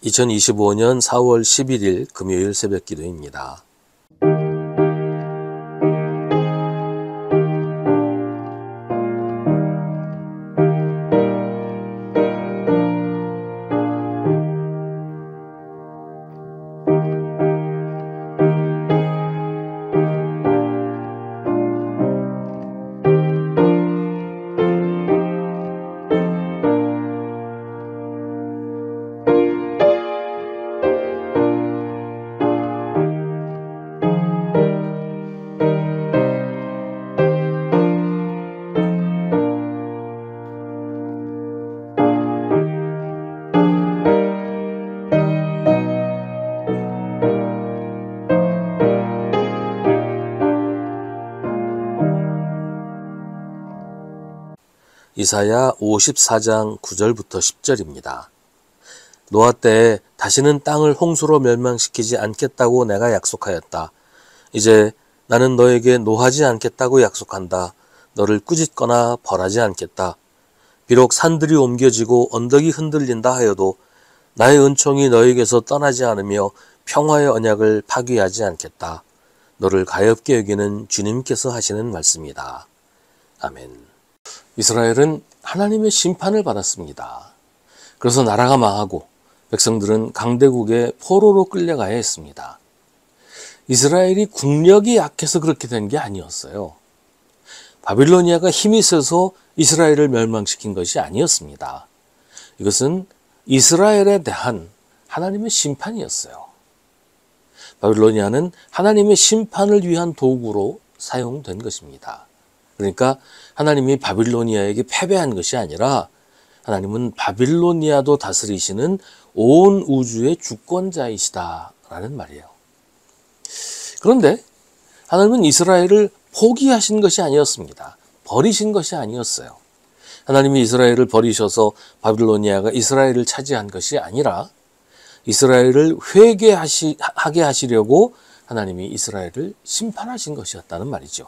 2025년 4월 11일 금요일 새벽 기도입니다. 이사야 54장 9절부터 10절입니다. 노아 때에 다시는 땅을 홍수로 멸망시키지 않겠다고 내가 약속하였다. 이제 나는 너에게 노하지 않겠다고 약속한다. 너를 꾸짖거나 벌하지 않겠다. 비록 산들이 옮겨지고 언덕이 흔들린다 하여도 나의 은총이 너에게서 떠나지 않으며 평화의 언약을 파기하지 않겠다. 너를 가엾게 여기는 주님께서 하시는 말씀이다. 아멘. 이스라엘은 하나님의 심판을 받았습니다. 그래서 나라가 망하고 백성들은 강대국의 포로로 끌려가야 했습니다. 이스라엘이 국력이 약해서 그렇게 된 게 아니었어요. 바빌로니아가 힘이 세서 이스라엘을 멸망시킨 것이 아니었습니다. 이것은 이스라엘에 대한 하나님의 심판이었어요. 바빌로니아는 하나님의 심판을 위한 도구로 사용된 것입니다. 그러니까 하나님이 바빌로니아에게 패배한 것이 아니라 하나님은 바빌로니아도 다스리시는 온 우주의 주권자이시다라는 말이에요. 그런데 하나님은 이스라엘을 포기하신 것이 아니었습니다. 버리신 것이 아니었어요. 하나님이 이스라엘을 버리셔서 바빌로니아가 이스라엘을 차지한 것이 아니라 이스라엘을 회개하게 하시려고 하나님이 이스라엘을 심판하신 것이었다는 말이죠.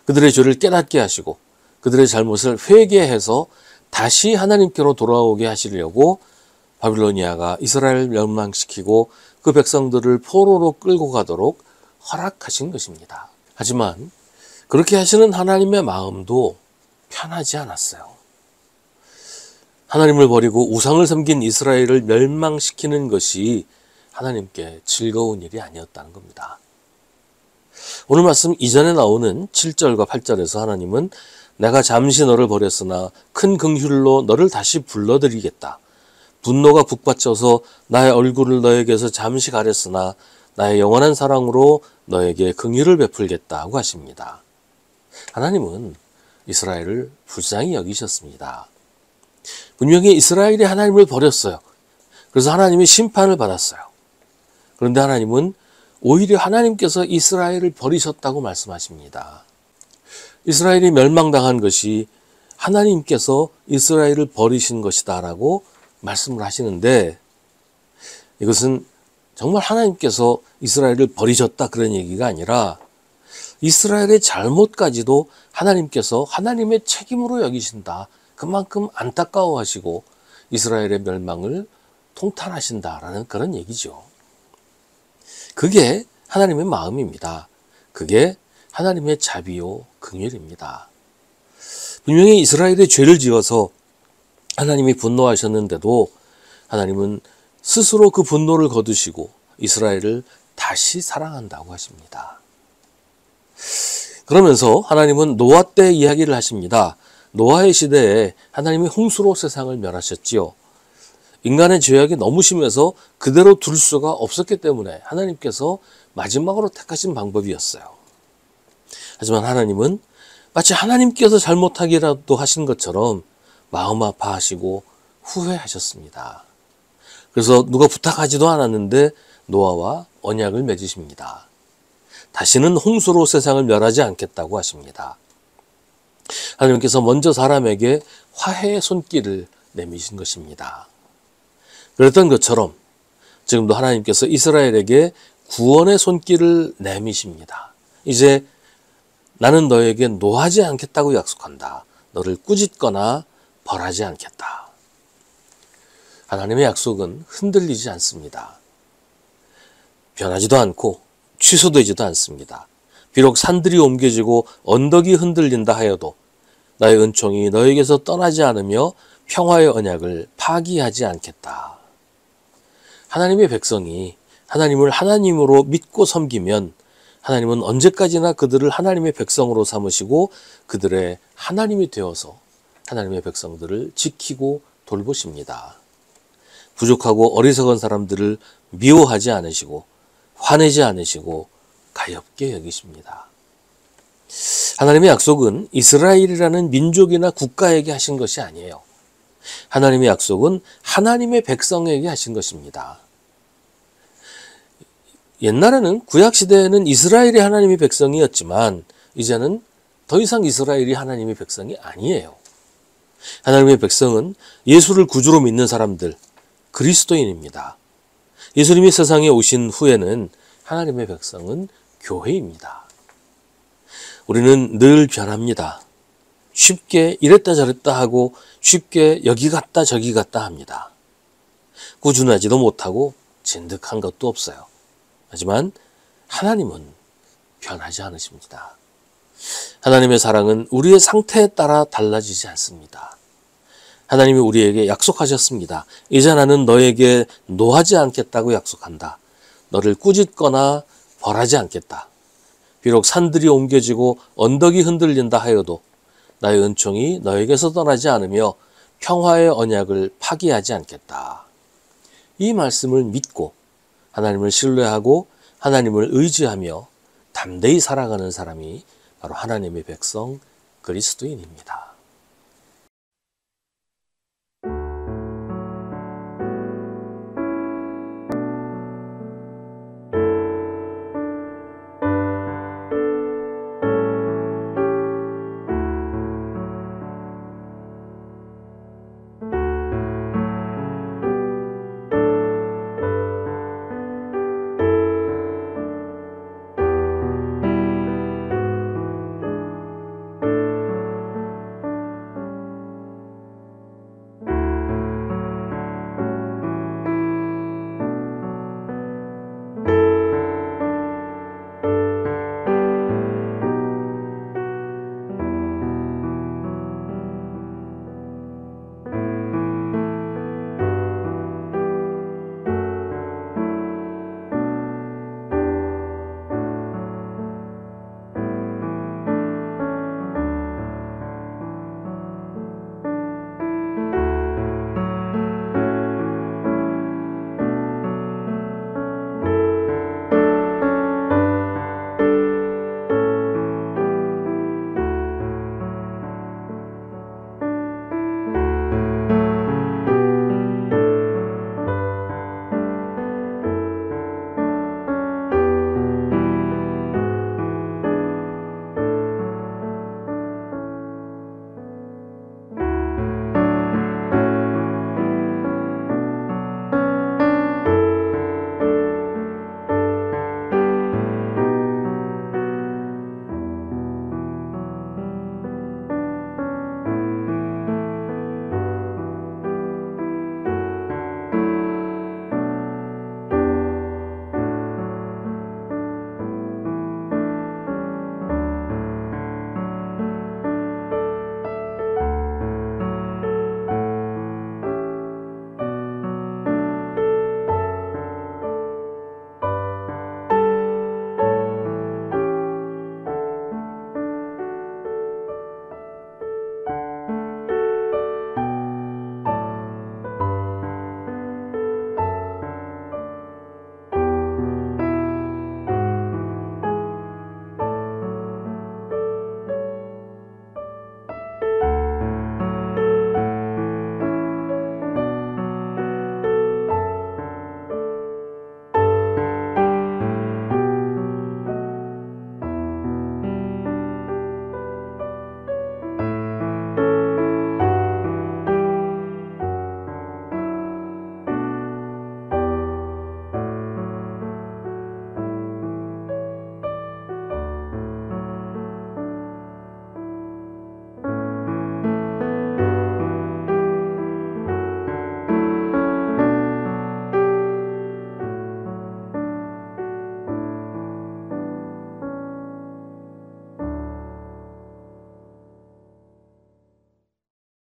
그들의 죄를 깨닫게 하시고 그들의 잘못을 회개해서 다시 하나님께로 돌아오게 하시려고 바빌로니아가 이스라엘을 멸망시키고 그 백성들을 포로로 끌고 가도록 허락하신 것입니다. 하지만 그렇게 하시는 하나님의 마음도 편하지 않았어요. 하나님을 버리고 우상을 섬긴 이스라엘을 멸망시키는 것이 하나님께 즐거운 일이 아니었다는 겁니다. 오늘 말씀 이전에 나오는 7절과 8절에서 하나님은 내가 잠시 너를 버렸으나 큰 긍휼로 너를 다시 불러들이겠다. 분노가 북받쳐서 나의 얼굴을 너에게서 잠시 가렸으나 나의 영원한 사랑으로 너에게 긍휼을 베풀겠다고 하십니다. 하나님은 이스라엘을 불쌍히 여기셨습니다. 분명히 이스라엘이 하나님을 버렸어요. 그래서 하나님이 심판을 받았어요. 그런데 하나님은 오히려 하나님께서 이스라엘을 버리셨다고 말씀하십니다. 이스라엘이 멸망당한 것이 하나님께서 이스라엘을 버리신 것이다라고 말씀을 하시는데 이것은 정말 하나님께서 이스라엘을 버리셨다 그런 얘기가 아니라 이스라엘의 잘못까지도 하나님께서 하나님의 책임으로 여기신다. 그만큼 안타까워하시고 이스라엘의 멸망을 통탄하신다라는 그런 얘기죠. 그게 하나님의 마음입니다. 그게 하나님의 자비요 긍휼입니다. 분명히 이스라엘의 죄를 지어서 하나님이 분노하셨는데도 하나님은 스스로 그 분노를 거두시고 이스라엘을 다시 사랑한다고 하십니다. 그러면서 하나님은 노아 때 이야기를 하십니다. 노아의 시대에 하나님이 홍수로 세상을 멸하셨지요. 인간의 죄악이 너무 심해서 그대로 둘 수가 없었기 때문에 하나님께서 마지막으로 택하신 방법이었어요. 하지만 하나님은 마치 하나님께서 잘못하기라도 하신 것처럼 마음 아파하시고 후회하셨습니다. 그래서 누가 부탁하지도 않았는데 노아와 언약을 맺으십니다. 다시는 홍수로 세상을 멸하지 않겠다고 하십니다. 하나님께서 먼저 사람에게 화해의 손길을 내미신 것입니다. 그랬던 것처럼 지금도 하나님께서 이스라엘에게 구원의 손길을 내미십니다. 이제 나는 너에게 노하지 않겠다고 약속한다. 너를 꾸짖거나 벌하지 않겠다. 하나님의 약속은 흔들리지 않습니다. 변하지도 않고 취소되지도 않습니다. 비록 산들이 옮겨지고 언덕이 흔들린다 하여도 나의 은총이 너에게서 떠나지 않으며 평화의 언약을 파기하지 않겠다. 하나님의 백성이 하나님을 하나님으로 믿고 섬기면 하나님은 언제까지나 그들을 하나님의 백성으로 삼으시고 그들의 하나님이 되어서 하나님의 백성들을 지키고 돌보십니다. 부족하고 어리석은 사람들을 미워하지 않으시고 화내지 않으시고 가엾게 여기십니다. 하나님의 약속은 이스라엘이라는 민족이나 국가에게 하신 것이 아니에요. 하나님의 약속은 하나님의 백성에게 하신 것입니다. 옛날에는 구약시대에는 이스라엘이 하나님의 백성이었지만 이제는 더 이상 이스라엘이 하나님의 백성이 아니에요. 하나님의 백성은 예수를 구주로 믿는 사람들, 그리스도인입니다. 예수님이 세상에 오신 후에는 하나님의 백성은 교회입니다. 우리는 늘 변합니다. 쉽게 이랬다 저랬다 하고 쉽게 여기 갔다 저기 갔다 합니다. 꾸준하지도 못하고 진득한 것도 없어요. 하지만 하나님은 변하지 않으십니다. 하나님의 사랑은 우리의 상태에 따라 달라지지 않습니다. 하나님이 우리에게 약속하셨습니다. 이제 나는 너에게 노하지 않겠다고 약속한다. 너를 꾸짖거나 벌하지 않겠다. 비록 산들이 옮겨지고 언덕이 흔들린다 하여도 나의 은총이 너에게서 떠나지 않으며 평화의 언약을 파기하지 않겠다. 이 말씀을 믿고 하나님을 신뢰하고 하나님을 의지하며 담대히 살아가는 사람이 바로 하나님의 백성 그리스도인입니다.